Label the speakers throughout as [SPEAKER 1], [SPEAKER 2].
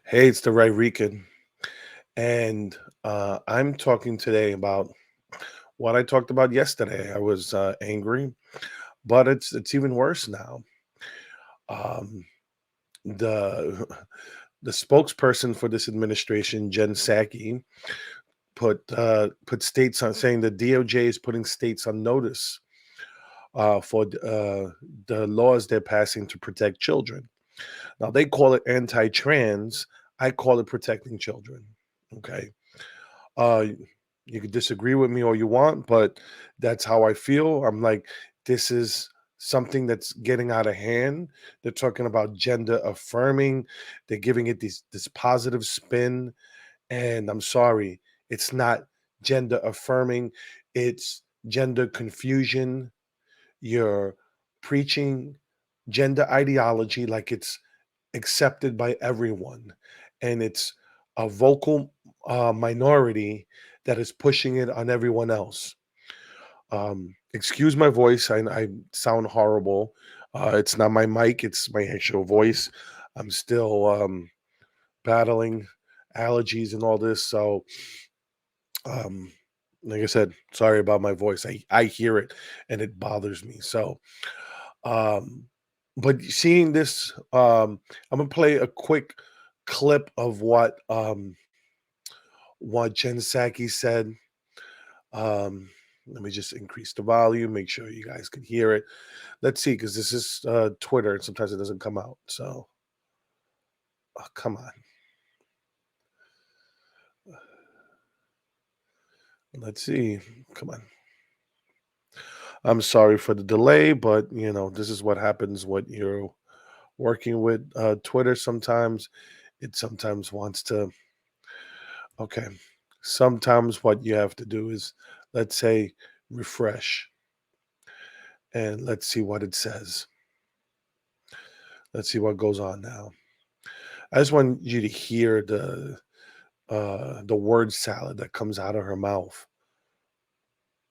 [SPEAKER 1] Hey, it's the Right Rican, and I'm talking today about what I talked about yesterday. I was angry, but it's even worse now. Um, the the spokesperson for this administration, Jen Psaki, put states on saying the DOJ is putting states on notice for the laws they're passing to protect children. Now they call it anti-trans. I call it protecting children. Okay. Uh, you could disagree with me all you want, but that's how I feel. I'm like, this is something that's getting out of hand. They're talking about gender affirming. They're giving it this positive spin, and I'm sorry, it's not gender affirming. It's gender confusion. You're preaching gender ideology like it's accepted by everyone, and it's a vocal minority that is pushing it on everyone else. Excuse my voice. I sound horrible. It's not my mic; it's my actual voice. I'm still battling allergies and all this, so um, like I said, sorry about my voice. I hear it and it bothers me. So, um, but seeing this, I'm gonna play a quick clip of what Jen Psaki said. Um, Let me just increase the volume, make sure you guys can hear it. Let's see, because this is Twitter, and sometimes it doesn't come out. So, come on, let's see. Come on. I'm sorry for the delay, but this is what happens when you're working with Twitter. Sometimes it sometimes wants to. Okay, sometimes what you have to do is, let's say, refresh, and let's see what it says. Let's see what goes on now. I just want you to hear the word salad that comes out of her mouth.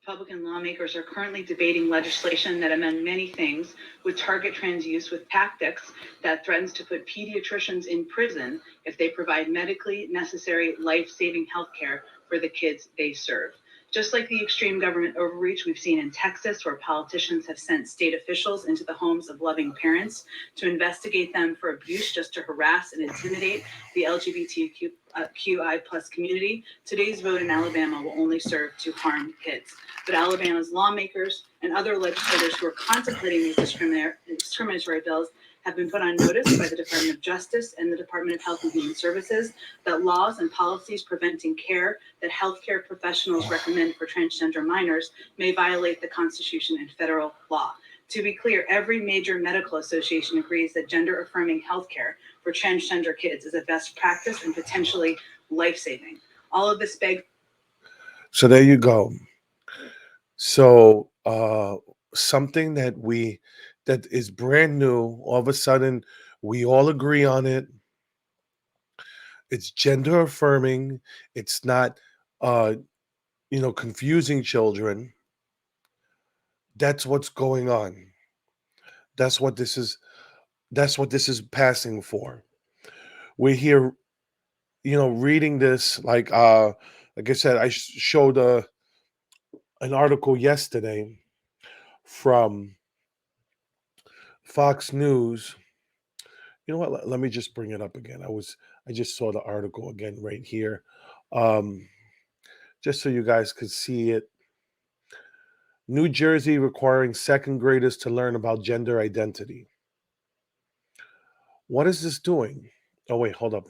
[SPEAKER 2] Republican lawmakers are currently debating legislation that, among many things, would target trans use with tactics that threatens to put pediatricians in prison if they provide medically necessary life-saving health care for the kids they serve. Just like the extreme government overreach we've seen in Texas, where politicians have sent state officials into the homes of loving parents to investigate them for abuse just to harass and intimidate the LGBTQI plus community, today's vote in Alabama will only serve to harm kids. But Alabama's lawmakers and other legislators who are contemplating these discriminatory bills have been put on notice by the Department of Justice and the Department of Health and Human Services that laws and policies preventing care that healthcare professionals recommend for transgender minors may violate the Constitution and federal law. To be clear, every major medical association agrees that gender affirming healthcare for transgender kids is a best practice and potentially life saving. All of this begs.
[SPEAKER 1] So there you go. So something that is brand new, all of a sudden we all agree on it. It's gender affirming. It's not uh confusing children. That's what's going on. That's what this is that's what this is passing for. We're here, reading this like I said, showed an article yesterday from Fox News. You know what? Let me just bring it up again. I just saw the article again right here. Um, just so you guys could see it. New Jersey requiring second graders to learn about gender identity. What is this doing? Oh wait, hold up.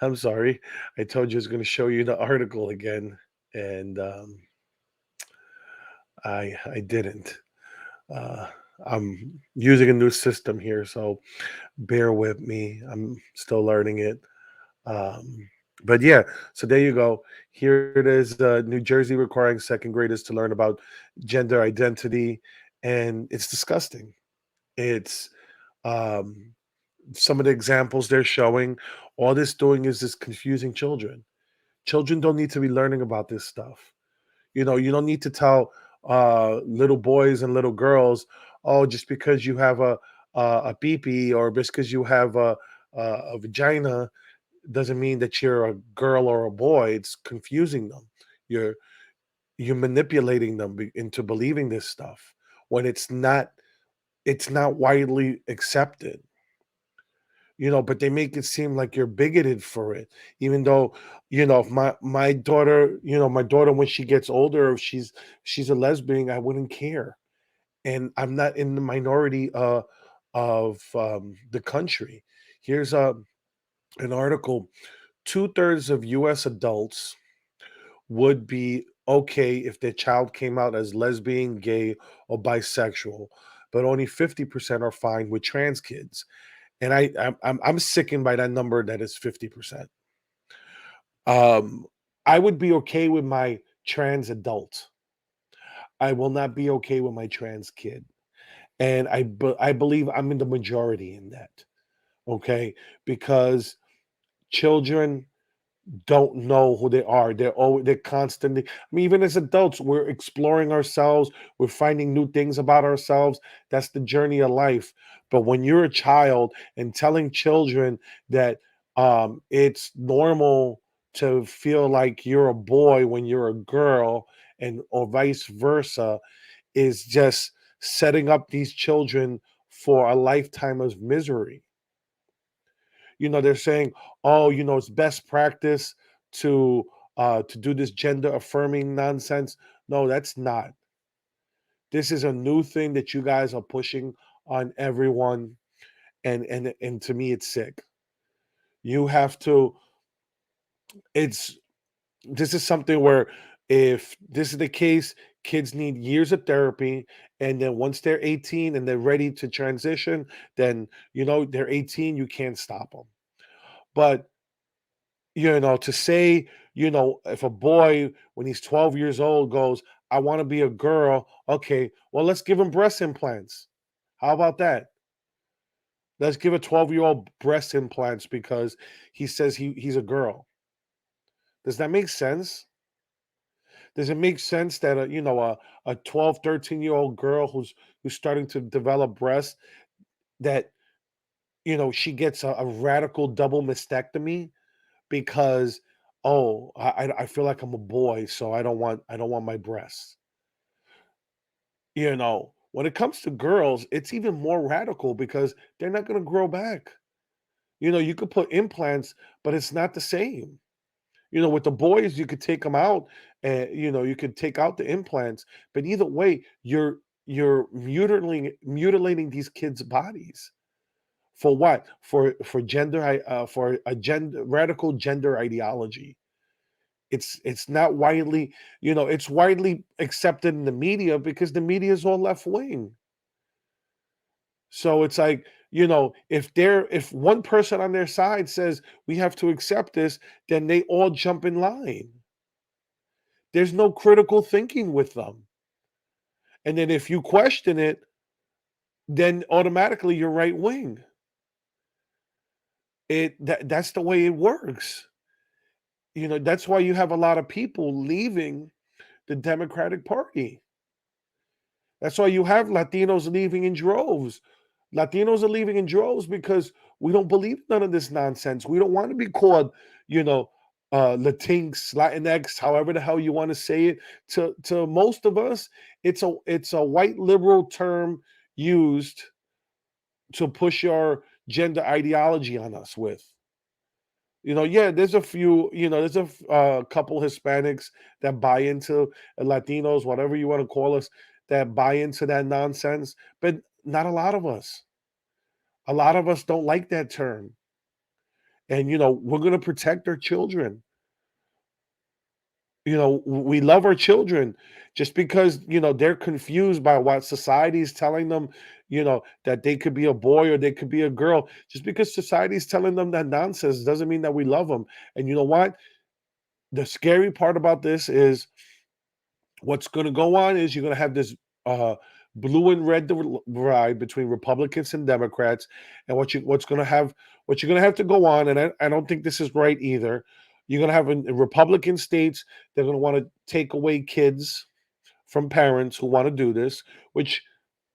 [SPEAKER 1] I'm sorry. I told you I was going to show you the article again, and I didn't. Uh, I'm using a new system here, so bear with me. I'm still learning it. But yeah, so there you go. Here it is, New Jersey requiring second graders to learn about gender identity, and it's disgusting. It's um, some of the examples they're showing. All this doing is this confusing children. Children don't need to be learning about this stuff. You don't need to tell little boys and little girls, oh, just because you have a peepee or just because you have a vagina doesn't mean that you're a girl or a boy. It's confusing them. You're you're manipulating them into believing this stuff when it's not widely accepted. But they make it seem like you're bigoted for it, even though, if my daughter, my daughter, when she gets older, if she's a lesbian, I wouldn't care. And I'm not in the minority of the country. Here's an article. Two-thirds of US adults would be okay if their child came out as lesbian, gay, or bisexual, but only 50% are fine with trans kids. And I'm sickened by that number that is 50%. Um, I would be okay with my trans adult. I will not be okay with my trans kid. And I believe I'm in the majority in that. Okay? Because children don't know who they are. They're constantly. I mean, even as adults, we're exploring ourselves. We're finding new things about ourselves. That's the journey of life. But when you're a child and telling children that it's normal to feel like you're a boy when you're a girl, and or vice versa, is just setting up these children for a lifetime of misery. They're saying, oh, it's best practice to do this gender affirming nonsense. No, that's not. This is a new thing that you guys are pushing on everyone, and to me, it's sick. You have to. It's This is something where, if this is the case, kids need years of therapy, and then once they're 18 and they're ready to transition, then they're 18. You can't stop them. But to say, if a boy when he's 12 years old goes, I want to be a girl, okay, well, let's give him breast implants. How about that? Let's give a 12-year-old breast implants because he says he's a girl. Does that make sense? Does it make sense that a 12, 13-year-old girl who's starting to develop breasts, that she gets a radical double mastectomy because, oh, I feel like I'm a boy, so I don't want my breasts. When it comes to girls, it's even more radical because they're not going to grow back. You could put implants, but it's not the same. With the boys, you could take them out, and you could take out the implants, but either way, you're mutilating these kids' bodies. For what? For for a gender radical gender ideology. It's not widely, it's widely accepted in the media because the media is all left wing. So it's like, if one person on their side says we have to accept this, then they all jump in line. There's no critical thinking with them. And then if you question it, then automatically you're right wing. That's the way it works. That's why you have a lot of people leaving the Democratic Party. That's why you have Latinos leaving in droves. Latinos are leaving in droves because we don't believe none of this nonsense. We don't want to be called, Latinx, Latinx, however the hell you want to say it. To most of us, it's a white liberal term used to push your gender ideology on us with. Yeah, there's a few, there's a couple Hispanics that buy into, Latinos, whatever you want to call us, that buy into that nonsense, but not a lot of us. A lot of us don't like that term. And, we're going to protect our children. We love our children. Just because, they're confused by what society is telling them, that they could be a boy or they could be a girl. Just because society is telling them that nonsense doesn't mean that we love them. And you know what? The scary part about this is, what's going to go on is you're going to have this uh, blue and red divide between Republicans and Democrats, and what you're going to have to go on, and I don't think this is right either. You're going to have in Republican states, they're going to want to take away kids from parents who want to do this. Which,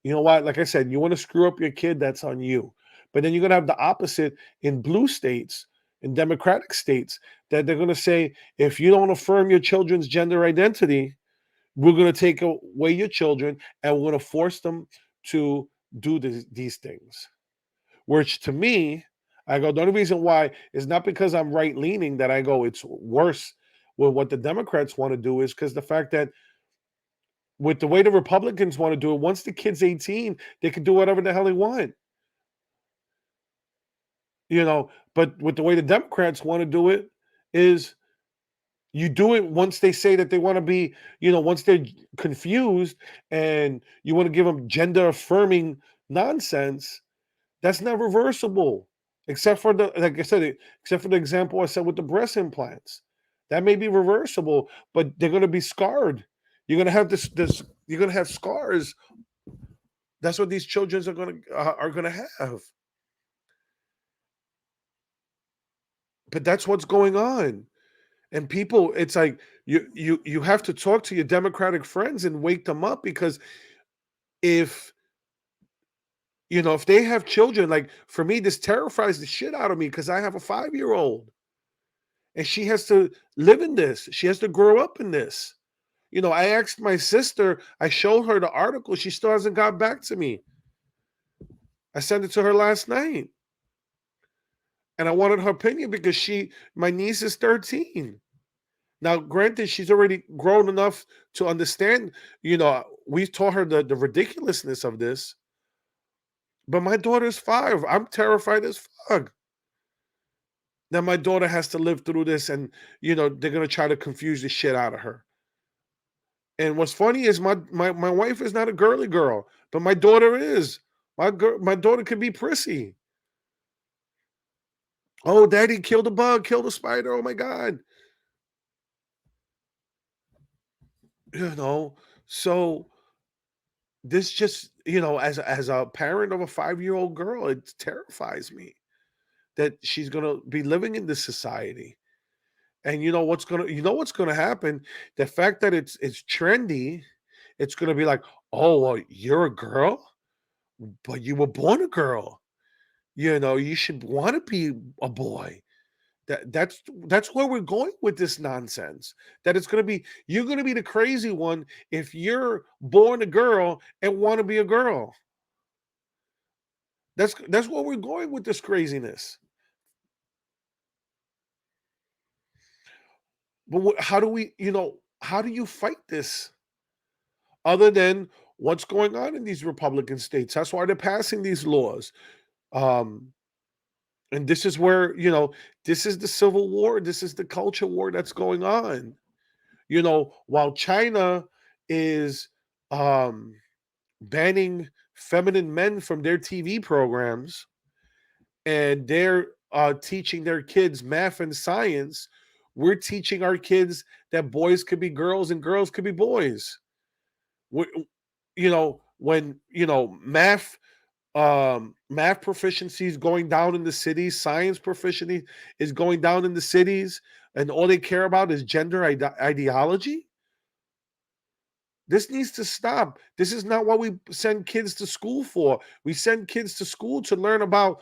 [SPEAKER 1] you know what? Like I said, you want to screw up your kid, that's on you. But then you're going to have the opposite in blue states. in democratic states that they're going to say, if you don't affirm your children's gender identity, we're going to take away your children and we're going to force them to do these things. Which to me, I go, the only reason why is not because I'm right leaning that I go, it's worse with what the Democrats want to do, is because the fact that with the way the Republicans want to do it, once the kid's 18, they can do whatever the hell they want. But with the way the Democrats want to do it is you do it once they say that they want to be, once they're confused and you want to give them gender affirming nonsense, that's not reversible. Except for like I said, except for the example I said with the breast implants. That may be reversible, but they're going to be scarred. You're going to have you're going to have scars. That's what these children are going to have. But that's what's going on. And people, it's like you have to talk to your Democratic friends and wake them up, because if if they have children, like for me, this terrifies the shit out of me because I have a 5-year-old and she has to live in this. She has to grow up in this. I asked my sister, I showed her the article. She still hasn't got back to me. I sent it to her last night. And I wanted her opinion because my niece is 13. Now, granted, she's already grown enough to understand, we've taught her the ridiculousness of this. But my daughter's 5. I'm terrified as fuck. Now my daughter has to live through this, and they're gonna try to confuse the shit out of her. And what's funny is my wife is not a girly girl, but my daughter is. My daughter could be prissy. Oh, daddy, kill the bug, kill the spider. Oh my God. So this just, as a parent of a 5-year-old girl, it terrifies me that she's gonna be living in this society. And what's gonna happen? The fact that it's trendy, it's gonna be like, oh well, you're a girl, but you were born a girl. You should want to be a boy. That's where we're going with this nonsense. That you're gonna be the crazy one if you're born a girl and want to be a girl. That's where we're going with this craziness. But how do how do you fight this other than what's going on in these Republican states? That's why they're passing these laws. Um, and this is where, this is the civil war. This is the culture war that's going on. While China is um, banning feminine men from their TV programs, and they're teaching their kids math and science, we're teaching our kids that boys could be girls and girls could be boys. We, when math proficiency is going down in the cities, science proficiency is going down in the cities, and all they care about is gender ideology. This needs to stop. This is not what we send kids to school for. We send kids to school to learn about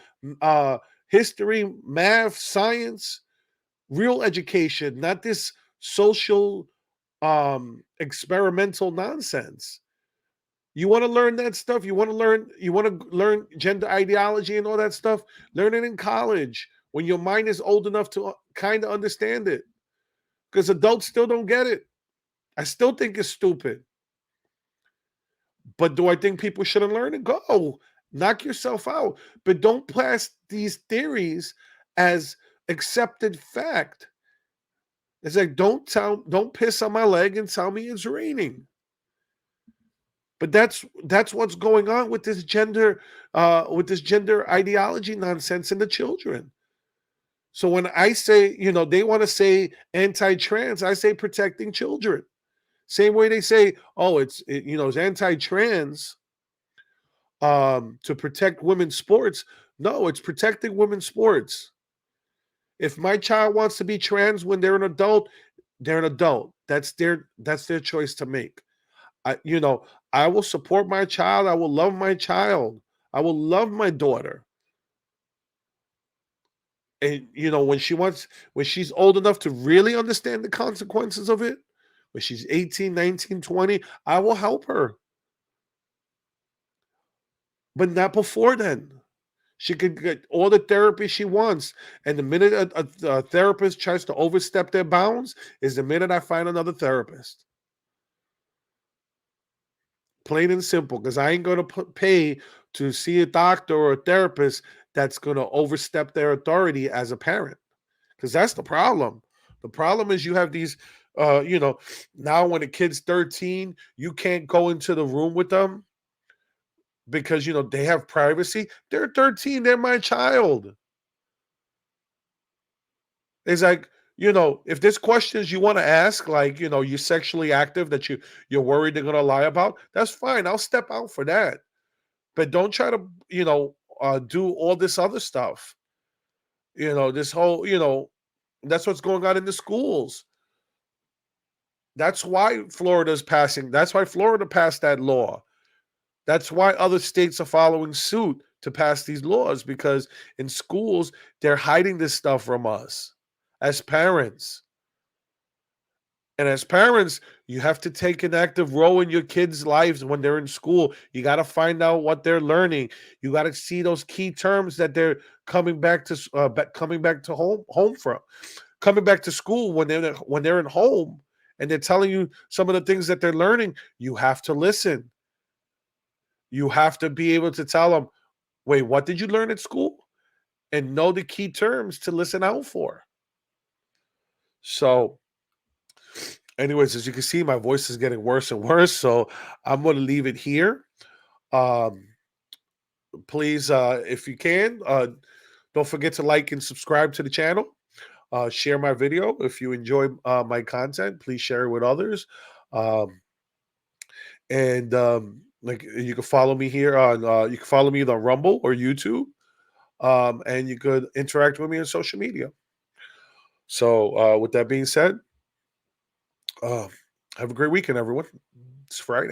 [SPEAKER 1] history, math, science, real education, not this social experimental nonsense. You want to learn that stuff? You want to learn gender ideology and all that stuff? Learn it in college when your mind is old enough to kind of understand it. Because adults still don't get it. I still think it's stupid. But do I think people shouldn't learn it? Go. Knock yourself out. But don't pass these theories as accepted fact. It's like don't piss on my leg and tell me it's raining. But that's what's going on with this gender ideology nonsense in the children. So when I say, they want to say anti-trans, I say protecting children. Same way they say, oh, it's anti-trans to protect women's sports. No, it's protecting women's sports. If my child wants to be trans when they're an adult, they're an adult. That's their choice to make. I will support my child. I will love my child. I will love my daughter. And when she's old enough to really understand the consequences of it, when she's 18, 19, 20, I will help her. But not before then. She could get all the therapy she wants. And the minute a therapist tries to overstep their bounds is the minute I find another therapist. Plain and simple, because I ain't going to pay to see a doctor or a therapist that's going to overstep their authority as a parent. Because that's the problem. The problem is you have these, now when a kid's 13, you can't go into the room with them because, they have privacy. They're 13. They're my child. It's like, if there's questions you want to ask, like, you're sexually active that you're worried they're going to lie about, that's fine. I'll step out for that. But don't try to, do all this other stuff. This whole, that's what's going on in the schools. That's why That's why Florida passed that law. That's why other states are following suit to pass these laws, because in schools, they're hiding this stuff from us as parents. And as parents, you have to take an active role in your kids' lives when they're in school. You got to find out what they're learning. You got to see those key terms that they're coming back to home from, coming back to school when they're in home, and they're telling you some of the things that they're learning. You have to listen. You have to be able to tell them, "Wait, what did you learn at school?" And know the key terms to listen out for. So, anyways, as you can see, my voice is getting worse and worse, so I'm going to leave it here. Um, Please, if you can, don't forget to like and subscribe to the channel. Share my video if you enjoy my content. Please share it with others. And like, you can follow me here on you can follow me on Rumble or YouTube, and you could interact with me on social media. So, with that being said, uh, have a great weekend, everyone. It's Friday.